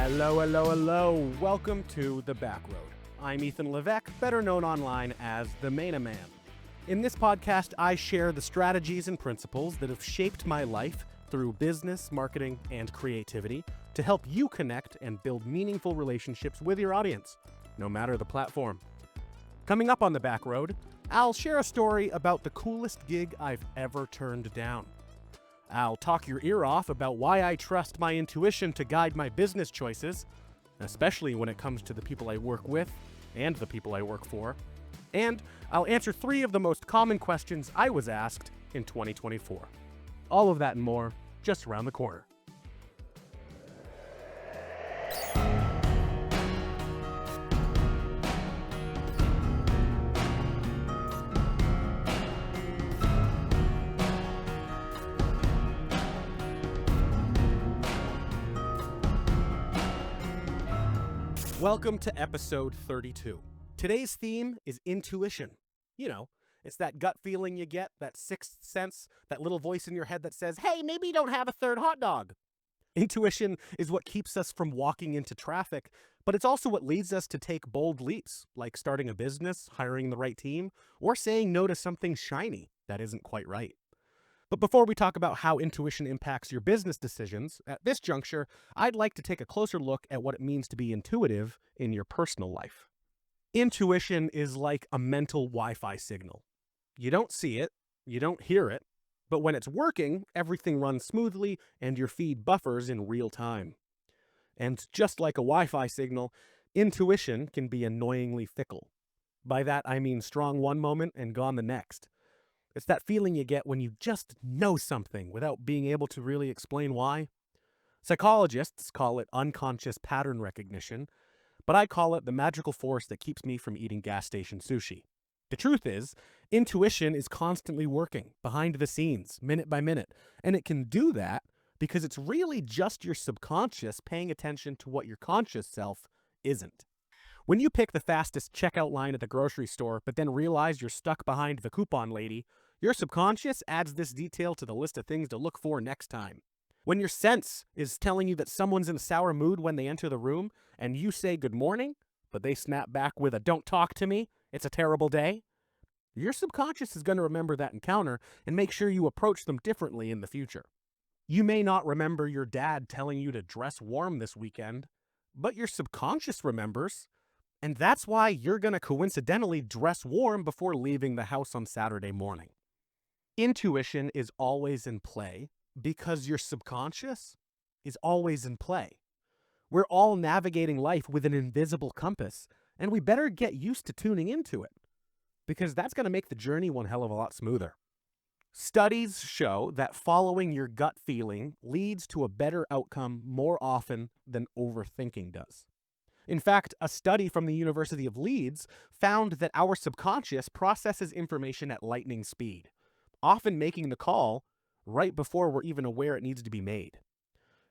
Hello, hello, hello. Welcome to The Backroad. I'm Ethan Levesque, better known online as the Mainah Man. In this podcast, I share the strategies and principles that have shaped my life through business, marketing, and creativity to help you connect and build meaningful relationships with your audience, no matter the platform. Coming up on The Backroad, I'll share a story about the coolest gig I've ever turned down. I'll talk your ear off about why I trust my intuition to guide my business choices, especially when it comes to the people I work with and the people I work for. And I'll answer 3 of the most common questions I was asked in 2024. All of that and more, just around the corner. Welcome to episode 32. Today's theme is intuition. You know, it's that gut feeling you get, that sixth sense, that little voice in your head that says, hey, maybe you don't have a third hot dog. Intuition is what keeps us from walking into traffic, but it's also what leads us to take bold leaps, like starting a business, hiring the right team, or saying no to something shiny that isn't quite right. But before we talk about how intuition impacts your business decisions, at this juncture, I'd like to take a closer look at what it means to be intuitive in your personal life. Intuition is like a mental Wi-Fi signal. You don't see it, you don't hear it, but when it's working, everything runs smoothly and your feed buffers in real time. And just like a Wi-Fi signal, intuition can be annoyingly fickle. By that, I mean strong one moment and gone the next. It's that feeling you get when you just know something without being able to really explain why. Psychologists call it unconscious pattern recognition, but I call it the magical force that keeps me from eating gas station sushi. The truth is, intuition is constantly working behind the scenes, minute by minute, and it can do that because it's really just your subconscious paying attention to what your conscious self isn't. When you pick the fastest checkout line at the grocery store, but then realize you're stuck behind the coupon lady, your subconscious adds this detail to the list of things to look for next time. When your sense is telling you that someone's in a sour mood when they enter the room, and you say good morning, but they snap back with a don't talk to me, it's a terrible day, your subconscious is going to remember that encounter and make sure you approach them differently in the future. You may not remember your dad telling you to dress warm this weekend, but your subconscious remembers. And that's why you're going to coincidentally dress warm before leaving the house on Saturday morning. Intuition is always in play because your subconscious is always in play. We're all navigating life with an invisible compass, and we better get used to tuning into it because that's going to make the journey one hell of a lot smoother. Studies show that following your gut feeling leads to a better outcome more often than overthinking does. In fact, a study from the University of Leeds found that our subconscious processes information at lightning speed, often making the call right before we're even aware it needs to be made.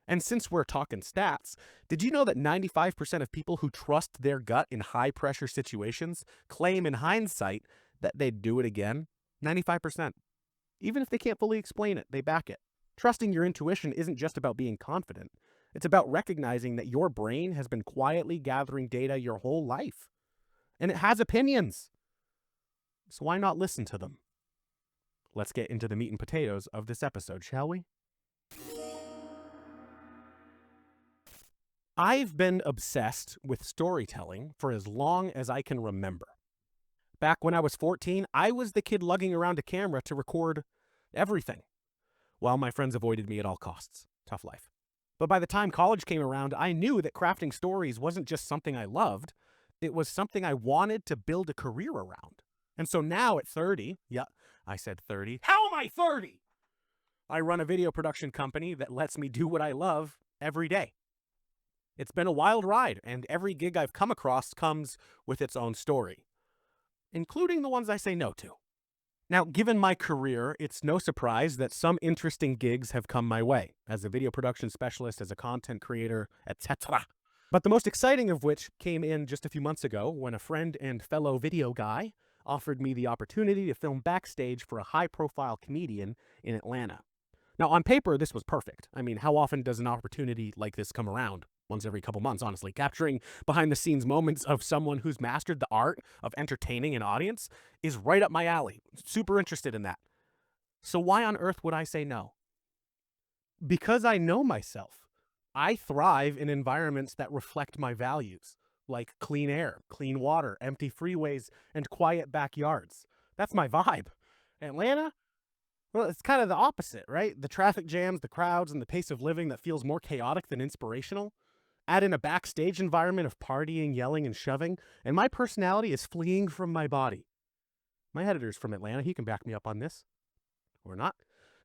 And since we're talking stats, did you know that 95% of people who trust their gut in high-pressure situations claim in hindsight that they'd do it again? 95%. Even if they can't fully explain it, they back it. Trusting your intuition isn't just about being confident. It's about recognizing that your brain has been quietly gathering data your whole life. And it has opinions. So why not listen to them? Let's get into the meat and potatoes of this episode, shall we? I've been obsessed with storytelling for as long as I can remember. Back when I was 14, I was the kid lugging around a camera to record everything, while my friends avoided me at all costs. Tough life. But by the time college came around, I knew that crafting stories wasn't just something I loved. It was something I wanted to build a career around. And so now at 30, yeah, I said 30. How am I 30? I run a video production company that lets me do what I love every day. It's been a wild ride, and every gig I've come across comes with its own story, including the ones I say no to. Now, given my career, it's no surprise that some interesting gigs have come my way, as a video production specialist, as a content creator, etc. But the most exciting of which came in just a few months ago when a friend and fellow video guy offered me the opportunity to film backstage for a high-profile comedian in Atlanta. Now, on paper, this was perfect. I mean, how often does an opportunity like this come around? once every couple months, honestly. Capturing behind the scenes moments of someone who's mastered the art of entertaining an audience is right up my alley. Super interested in that. So why on earth would I say no? Because I know myself. I thrive in environments that reflect my values, like clean air, clean water, empty freeways, and quiet backyards. That's my vibe. Atlanta? Well, it's kind of the opposite, right? The traffic jams, the crowds, and the pace of living that feels more chaotic than inspirational. Add in a backstage environment of partying, yelling, and shoving, and my personality is fleeing from my body. My editor's from Atlanta. He can back me up on this. Or not.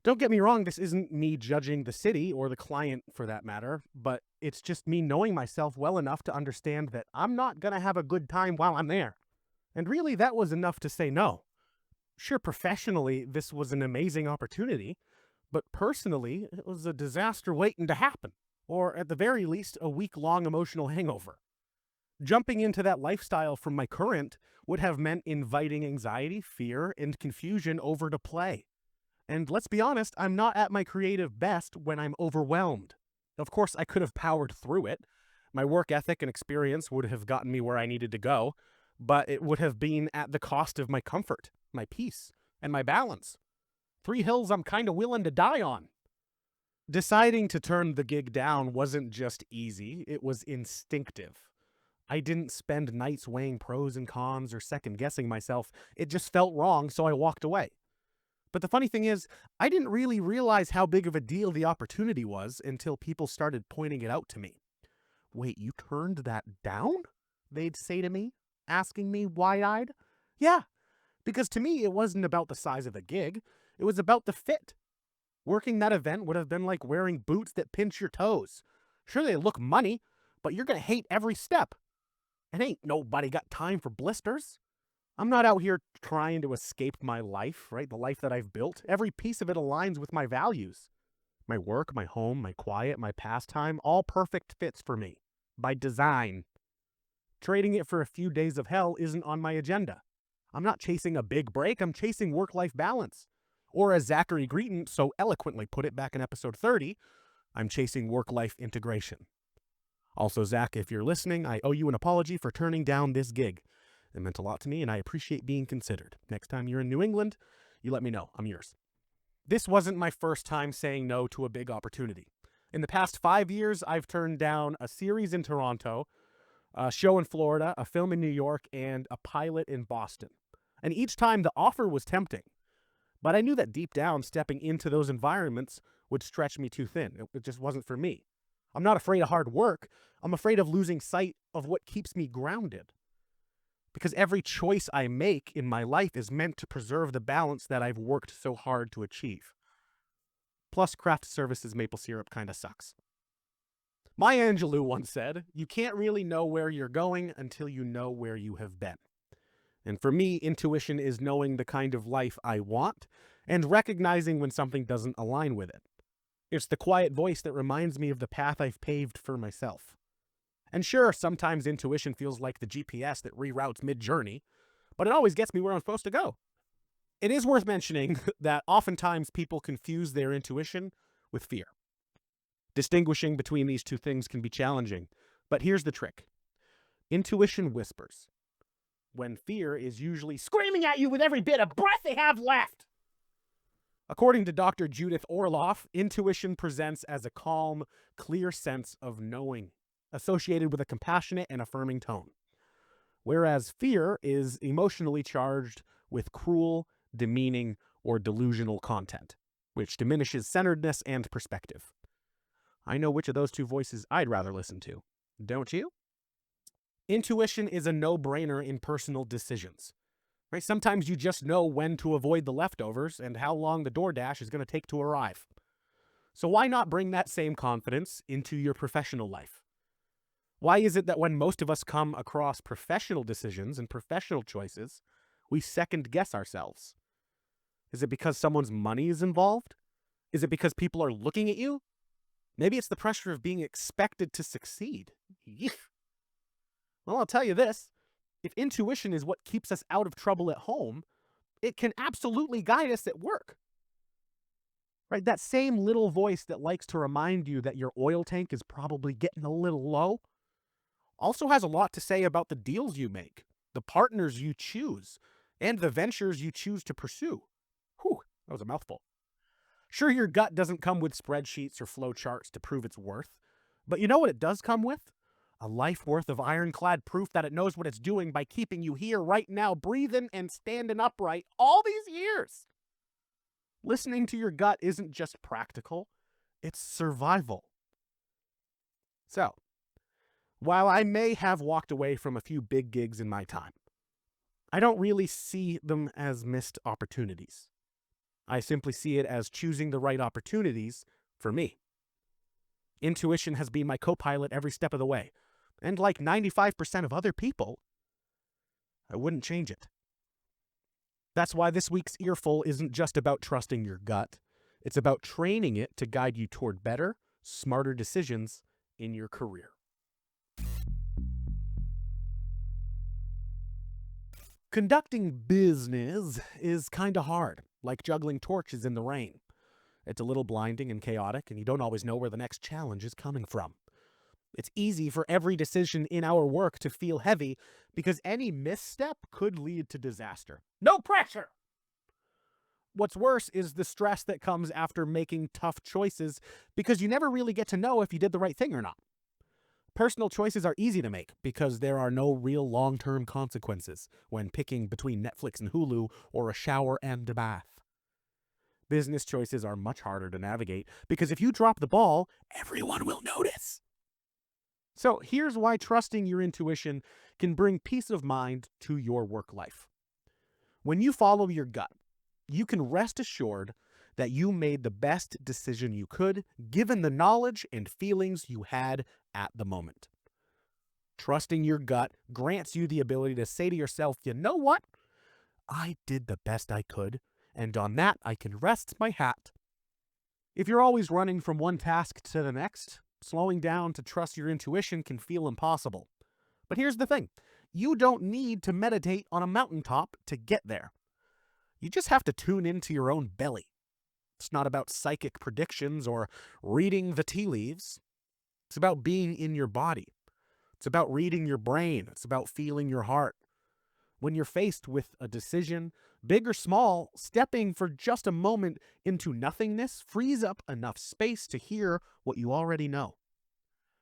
Don't get me wrong, this isn't me judging the city or the client for that matter, but it's just me knowing myself well enough to understand that I'm not going to have a good time while I'm there. And really, that was enough to say no. Sure, professionally, this was an amazing opportunity, but personally, it was a disaster waiting to happen, or at the very least, a week-long emotional hangover. Jumping into that lifestyle from my current would have meant inviting anxiety, fear, and confusion over to play. And let's be honest, I'm not at my creative best when I'm overwhelmed. Of course, I could have powered through it. My work ethic and experience would have gotten me where I needed to go, but it would have been at the cost of my comfort, my peace, and my balance. 3 hills I'm kind of willing to die on. Deciding to turn the gig down wasn't just easy, it was instinctive. I didn't spend nights weighing pros and cons or second-guessing myself. It just felt wrong, so I walked away. But the funny thing is, I didn't really realize how big of a deal the opportunity was until people started pointing it out to me. Wait, you turned that down? They'd say to me, asking me wide-eyed. Yeah, because to me, it wasn't about the size of the gig. It was about the fit. Working that event would have been like wearing boots that pinch your toes. Sure, they look money, but you're going to hate every step. And ain't nobody got time for blisters. I'm not out here trying to escape my life, right? The life that I've built. Every piece of it aligns with my values. My work, my home, my quiet, my pastime, all perfect fits for me. By design. Trading it for a few days of hell isn't on my agenda. I'm not chasing a big break, I'm chasing work-life balance. Or as Zachary Greeton so eloquently put it back in episode 30, I'm chasing work-life integration. Also, Zach, if you're listening, I owe you an apology for turning down this gig. It meant a lot to me, and I appreciate being considered. Next time you're in New England, you let me know. I'm yours. This wasn't my first time saying no to a big opportunity. In the past 5 years, I've turned down a series in Toronto, a show in Florida, a film in New York, and a pilot in Boston. And each time the offer was tempting. But I knew that deep down, stepping into those environments would stretch me too thin. It just wasn't for me. I'm not afraid of hard work. I'm afraid of losing sight of what keeps me grounded. Because every choice I make in my life is meant to preserve the balance that I've worked so hard to achieve. Plus, craft services maple syrup kind of sucks. Maya Angelou once said, "You can't really know where you're going until you know where you have been." And for me, intuition is knowing the kind of life I want and recognizing when something doesn't align with it. It's the quiet voice that reminds me of the path I've paved for myself. And sure, sometimes intuition feels like the GPS that reroutes mid-journey, but it always gets me where I'm supposed to go. It is worth mentioning that oftentimes people confuse their intuition with fear. Distinguishing between these two things can be challenging, but here's the trick. Intuition whispers, when fear is usually screaming at you with every bit of breath they have left. According to Dr. Judith Orloff, intuition presents as a calm, clear sense of knowing, associated with a compassionate and affirming tone. Whereas fear is emotionally charged with cruel, demeaning, or delusional content, which diminishes centeredness and perspective. I know which of those two voices I'd rather listen to. Don't you? Intuition is a no-brainer in personal decisions. Right? Sometimes you just know when to avoid the leftovers and how long the DoorDash is going to take to arrive. So why not bring that same confidence into your professional life? Why is it that when most of us come across professional decisions and professional choices, we second-guess ourselves? Is it because someone's money is involved? Is it because people are looking at you? Maybe it's the pressure of being expected to succeed. Yeesh. Well, I'll tell you this. If intuition is what keeps us out of trouble at home, it can absolutely guide us at work. right? That same little voice that likes to remind you that your oil tank is probably getting a little low also has a lot to say about the deals you make, the partners you choose, and the ventures you choose to pursue. Whew, that was a mouthful. Sure, your gut doesn't come with spreadsheets or flow charts to prove its worth, but you know what it does come with? A life worth of ironclad proof that it knows what it's doing by keeping you here right now, breathing and standing upright all these years. Listening to your gut isn't just practical, it's survival. So, while I may have walked away from a few big gigs in my time, I don't really see them as missed opportunities. I simply see it as choosing the right opportunities for me. Intuition has been my co-pilot every step of the way, and like 95% of other people, I wouldn't change it. That's why this week's Earful isn't just about trusting your gut. It's about training it to guide you toward better, smarter decisions in your career. Conducting business is kind of hard, like juggling torches in the rain. It's a little blinding and chaotic, and you don't always know where the next challenge is coming from. It's easy for every decision in our work to feel heavy because any misstep could lead to disaster. No pressure! What's worse is the stress that comes after making tough choices because you never really get to know if you did the right thing or not. Personal choices are easy to make because there are no real long-term consequences when picking between Netflix and Hulu or a shower and a bath. Business choices are much harder to navigate because if you drop the ball, everyone will notice. So here's why trusting your intuition can bring peace of mind to your work life. When you follow your gut, you can rest assured that you made the best decision you could, given the knowledge and feelings you had at the moment. Trusting your gut grants you the ability to say to yourself, you know what? I did the best I could, and on that I can rest my hat. If you're always running from one task to the next, slowing down to trust your intuition can feel impossible. But here's the thing. You don't need to meditate on a mountaintop to get there. You just have to tune into your own belly. It's not about psychic predictions or reading the tea leaves. It's about being in your body. It's about reading your brain. It's about feeling your heart. When you're faced with a decision, big or small, stepping for just a moment into nothingness frees up enough space to hear what you already know.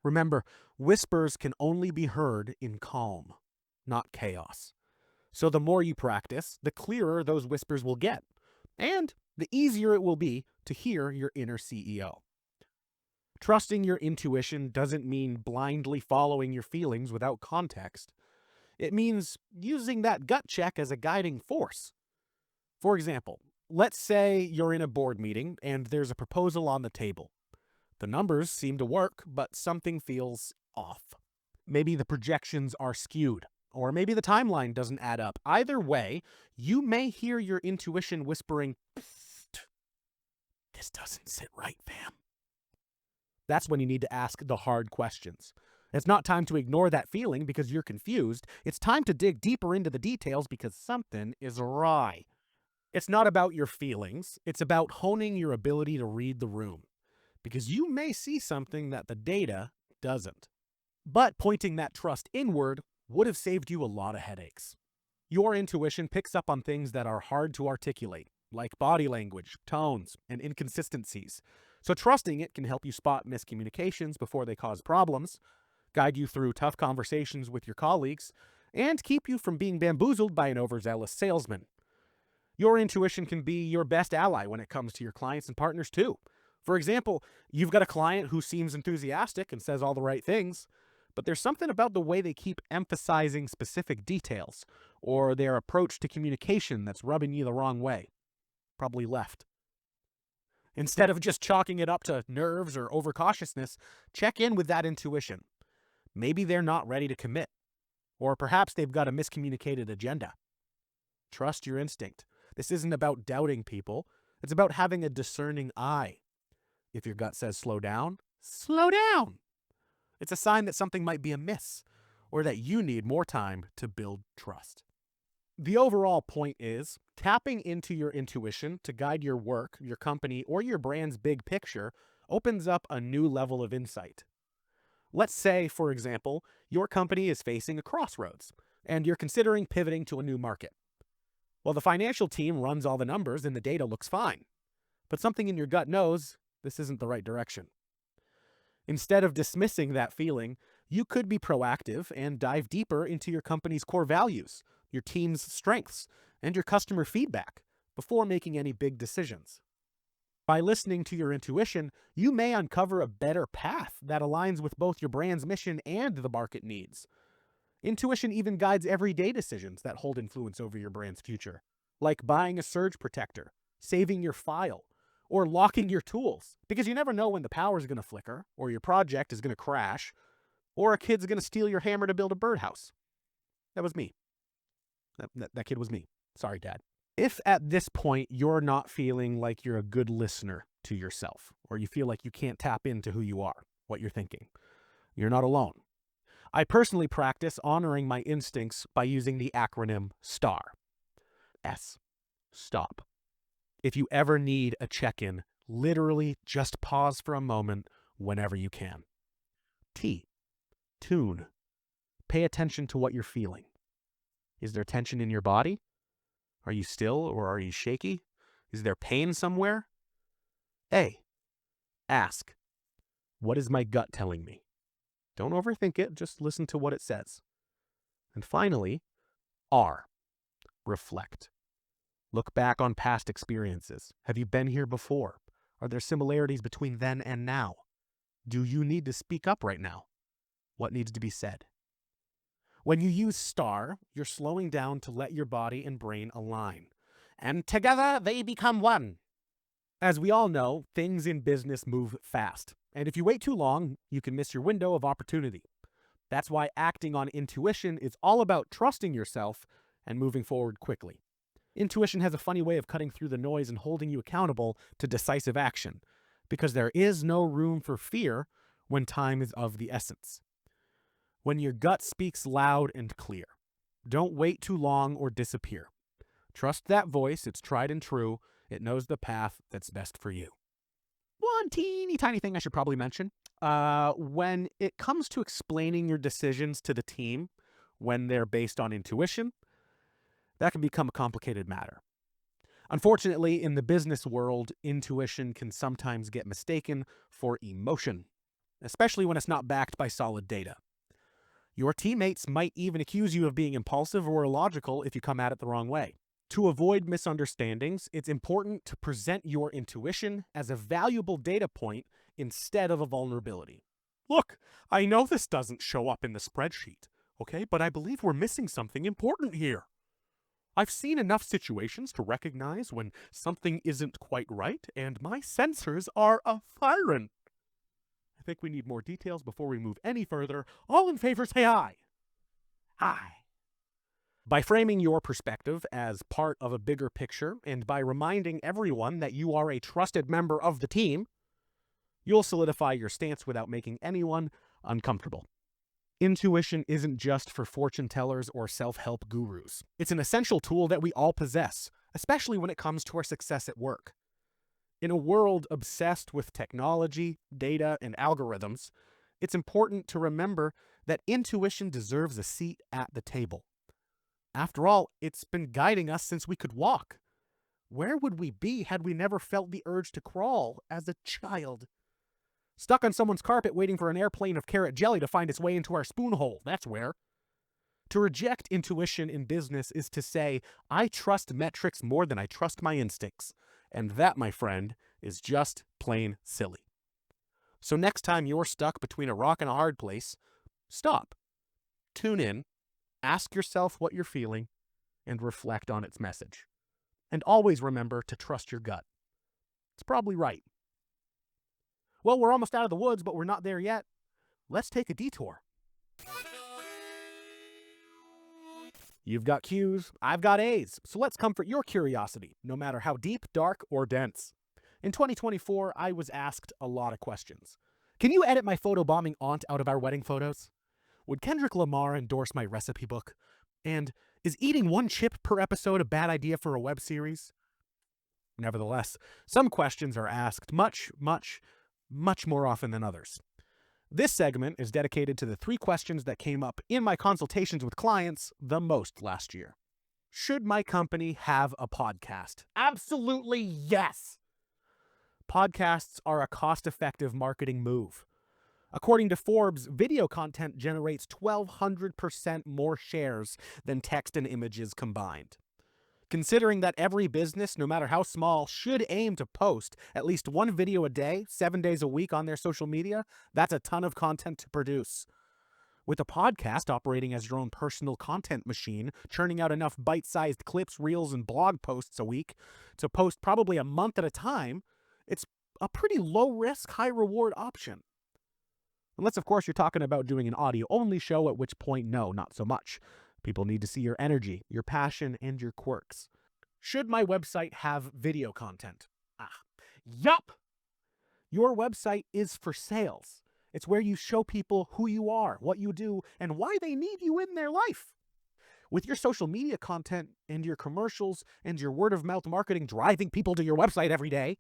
Remember, whispers can only be heard in calm, not chaos. So the more you practice, the clearer those whispers will get, and the easier it will be to hear your inner CEO. Trusting your intuition doesn't mean blindly following your feelings without context. It means using that gut check as a guiding force. For example, let's say you're in a board meeting and there's a proposal on the table. The numbers seem to work, but something feels off. Maybe the projections are skewed, or maybe the timeline doesn't add up. Either way, you may hear your intuition whispering, "Psst, this doesn't sit right, fam." That's when you need to ask the hard questions. It's not time to ignore that feeling because you're confused. It's time to dig deeper into the details because something is awry. It's not about your feelings. It's about honing your ability to read the room, because you may see something that the data doesn't. But pointing that trust inward would have saved you a lot of headaches. Your intuition picks up on things that are hard to articulate, like body language, tones, and inconsistencies. So trusting it can help you spot miscommunications before they cause problems, guide you through tough conversations with your colleagues, and keep you from being bamboozled by an overzealous salesman. Your intuition can be your best ally when it comes to your clients and partners too. For example, you've got a client who seems enthusiastic and says all the right things, but there's something about the way they keep emphasizing specific details or their approach to communication that's rubbing you the wrong way. Probably left. Instead of just chalking it up to nerves or overcautiousness, check in with that intuition. Maybe they're not ready to commit, or perhaps they've got a miscommunicated agenda. Trust your instinct. This isn't about doubting people. It's about having a discerning eye. If your gut says slow down, slow down. It's a sign that something might be amiss, or that you need more time to build trust. The overall point is tapping into your intuition to guide your work, your company, or your brand's big picture opens up a new level of insight. Let's say, for example, your company is facing a crossroads and you're considering pivoting to a new market. Well, the financial team runs all the numbers and the data looks fine, but something in your gut knows this isn't the right direction. Instead of dismissing that feeling, you could be proactive and dive deeper into your company's core values, your team's strengths, and your customer feedback before making any big decisions. By listening to your intuition, you may uncover a better path that aligns with both your brand's mission and the market needs. Intuition even guides everyday decisions that hold influence over your brand's future, like buying a surge protector, saving your file, or locking your tools, because you never know when the power is going to flicker, or your project is going to crash, or a kid's going to steal your hammer to build a birdhouse. That was me. That kid was me. Sorry, Dad. If at this point you're not feeling like you're a good listener to yourself, or you feel like you can't tap into who you are, what you're thinking, you're not alone. I personally practice honoring my instincts by using the acronym STAR. S. Stop. If you ever need a check-in, literally just pause for a moment whenever you can. T. Tune. Pay attention to what you're feeling. Is there tension in your body? Are you still or are you shaky? Is there pain somewhere? A. Ask. What is my gut telling me? Don't overthink it, just listen to what it says. And finally, R. Reflect. Look back on past experiences. Have you been here before? Are there similarities between then and now? Do you need to speak up right now? What needs to be said? When you use STAR, you're slowing down to let your body and brain align. And together they become one. As we all know, things in business move fast. And if you wait too long, you can miss your window of opportunity. That's why acting on intuition is all about trusting yourself and moving forward quickly. Intuition has a funny way of cutting through the noise and holding you accountable to decisive action, because there is no room for fear when time is of the essence. When your gut speaks loud and clear, don't wait too long or disappear. Trust that voice, it's tried and true, it knows the path that's best for you. One teeny tiny thing I should probably mention. When it comes to explaining your decisions to the team when they're based on intuition, that can become a complicated matter. Unfortunately, in the business world, intuition can sometimes get mistaken for emotion, especially when it's not backed by solid data. Your teammates might even accuse you of being impulsive or illogical if you come at it the wrong way. To avoid misunderstandings, it's important to present your intuition as a valuable data point instead of a vulnerability. Look, I know this doesn't show up in the spreadsheet, okay, but I believe we're missing something important here. I've seen enough situations to recognize when something isn't quite right, and my sensors are a-firing. I think we need more details before we move any further. All in favor, say aye. Aye. By framing your perspective as part of a bigger picture, and by reminding everyone that you are a trusted member of the team, you'll solidify your stance without making anyone uncomfortable. Intuition isn't just for fortune tellers or self-help gurus. It's an essential tool that we all possess, especially when it comes to our success at work. In a world obsessed with technology, data, and algorithms, it's important to remember that intuition deserves a seat at the table. After all, it's been guiding us since we could walk. Where would we be had we never felt the urge to crawl as a child? Stuck on someone's carpet waiting for an airplane of carrot jelly to find its way into our spoon hole, that's where. To reject intuition in business is to say, I trust metrics more than I trust my instincts. And that, my friend, is just plain silly. So next time you're stuck between a rock and a hard place, stop, tune in, ask yourself what you're feeling, and reflect on its message. And always remember to trust your gut. It's probably right. Well, we're almost out of the woods, but we're not there yet. Let's take a detour. You've got Q's, I've got A's, so let's comfort your curiosity, no matter how deep, dark, or dense. In 2024, I was asked a lot of questions. Can you edit my photobombing aunt out of our wedding photos? Would Kendrick Lamar endorse my recipe book? And Is eating one chip per episode a bad idea for a web series? Nevertheless, some questions are asked much more often than others. This segment is dedicated to the 3 questions that came up in my consultations with clients the most last year. Should my company have a podcast? Absolutely yes! Podcasts are a cost-effective marketing move. According to Forbes, video content generates 1,200% more shares than text and images combined. Considering that every business, no matter how small, should aim to post at least 1 video a day, 7 days a week on their social media, that's a ton of content to produce. With a podcast operating as your own personal content machine, churning out enough bite-sized clips, reels, and blog posts a week to post probably a month at a time, it's a pretty low-risk, high-reward option. Unless, of course, you're talking about doing an audio-only show, at which point, no, not so much. People need to see your energy, your passion, and your quirks. Should my website have video content? Yup! Your website is for sales. It's where you show people who you are, what you do, and why they need you in their life. With your social media content and your commercials and your word-of-mouth marketing driving people to your website every day,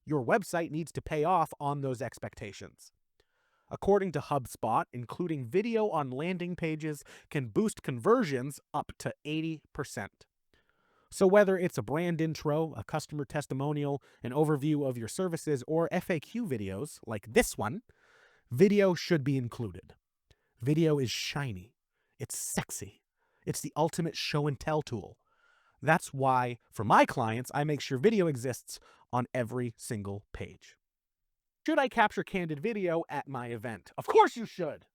your website needs to pay off on those expectations. According to HubSpot, including video on landing pages can boost conversions up to 80%. So whether it's a brand intro, a customer testimonial, an overview of your services, or FAQ videos like this one, video should be included. Video is shiny. It's sexy. It's the ultimate show and tell tool. That's why, for my clients, I make sure video exists on every single page. Should I capture candid video at my event? Of course you should.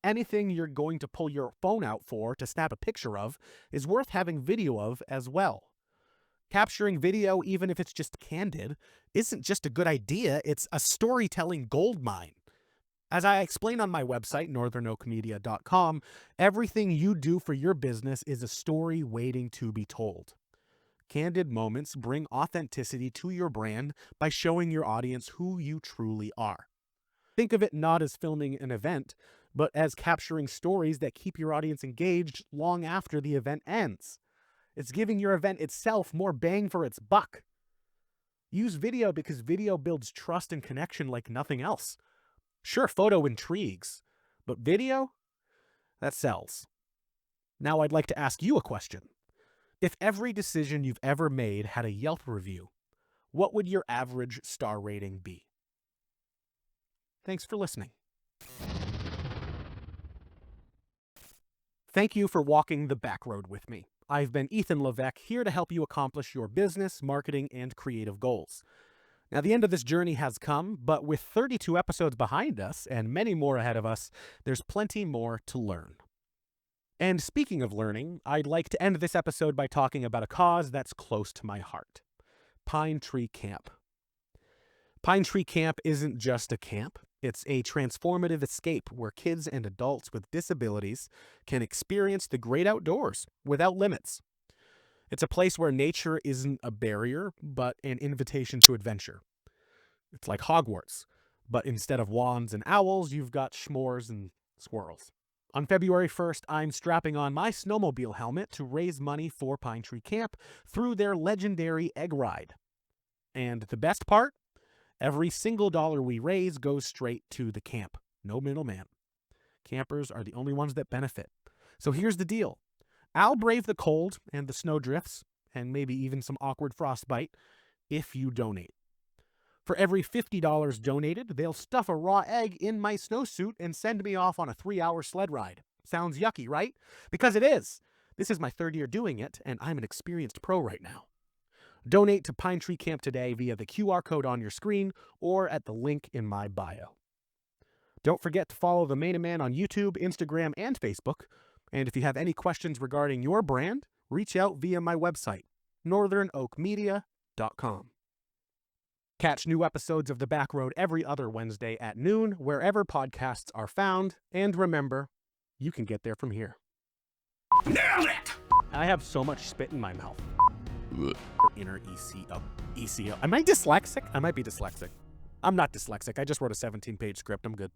Anything you're going to pull your phone out for to snap a picture of is worth having video of as well. Capturing video, even if it's just candid, isn't just a good idea, it's a storytelling goldmine. As I explain on my website, northernoakmedia.com, everything you do for your business is a story waiting to be told. Candid moments bring authenticity to your brand by showing your audience who you truly are. Think of it not as filming an event, but as capturing stories that keep your audience engaged long after the event ends. It's giving your event itself more bang for its buck. Use video because video builds trust and connection like nothing else. Sure, photo intrigues, but video? That sells. Now I'd like to ask you a question. If every decision you've ever made had a Yelp review, what would your average star rating be? Thanks for listening. Thank you for walking the Backroad with me. I've been Ethan Levesque, here to help you accomplish your business, marketing, and creative goals. Now, the end of this journey has come, but with 32 episodes behind us and many more ahead of us, there's plenty more to learn. And speaking of learning, I'd like to end this episode by talking about a cause that's close to my heart. Pine Tree Camp. Pine Tree Camp isn't just a camp. It's a transformative escape where kids and adults with disabilities can experience the great outdoors without limits. It's a place where nature isn't a barrier, but an invitation to adventure. It's like Hogwarts, but instead of wands and owls, you've got s'mores and squirrels. On February 1st, I'm strapping on my snowmobile helmet to raise money for Pine Tree Camp through their legendary egg ride. And the best part? Every single dollar we raise goes straight to the camp. No middleman. Campers are the only ones that benefit. So here's the deal. I'll brave the cold and the snow drifts, and maybe even some awkward frostbite, if you donate. For every $50 donated, they'll stuff a raw egg in my snowsuit and send me off on a 3-hour sled ride. Sounds yucky, right? Because it is. This is my 3rd year doing it, and I'm an experienced pro right now. Donate to Pine Tree Camp today via the QR code on your screen or at the link in my bio. Don't forget to follow the Mainah Man on YouTube, Instagram, and Facebook. And if you have any questions regarding your brand, reach out via my website, northernoakmedia.com. Catch new episodes of The Backroad every other Wednesday at noon, wherever podcasts are found. And remember, you can get there from here. Nailed it! I have so much spit in my mouth. Inner ECO. Am I dyslexic? I might be dyslexic. I'm not dyslexic. I just wrote a 17-page script. I'm good.